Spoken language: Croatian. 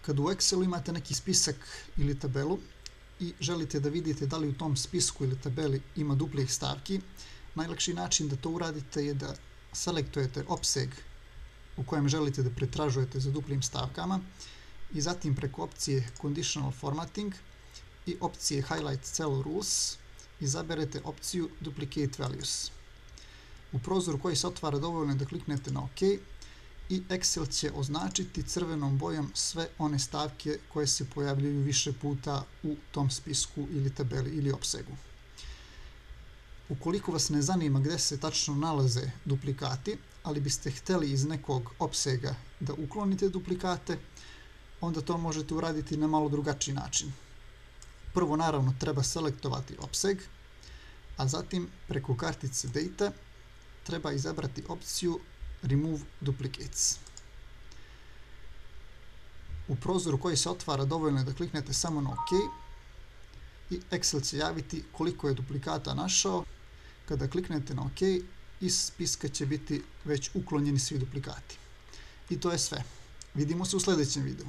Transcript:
Kad u Excelu imate neki spisak ili tabelu i želite da vidite da li u tom spisku ili tabeli ima duplih stavki, najlakši način da to uradite je da selektujete opseg u kojem želite da pretražujete za duplim stavkama i zatim preko opcije Conditional Formatting i opcije Highlight Cell Rules izaberete opciju Duplicate Values. U prozoru koji se otvara dovoljno je da kliknete na OK i Excel će označiti crvenom bojom sve one stavke koje se pojavljuju više puta u tom spisku ili tabeli ili opsegu. Ukoliko vas ne zanima gdje se tačno nalaze duplikati, ali biste htjeli iz nekog opsega da uklonite duplikate, onda to možete uraditi na malo drugačiji način. Prvo naravno treba selektovati opseg, a zatim preko kartice Data treba izabrati opciju Remove Duplicates. U prozoru koji se otvara dovoljno je da kliknete samo na OK i Excel će javiti koliko je duplikata našao. Kada kliknete na OK, iz spiska će biti već uklonjeni svi duplikati. I to je sve. Vidimo se u sljedećem videu.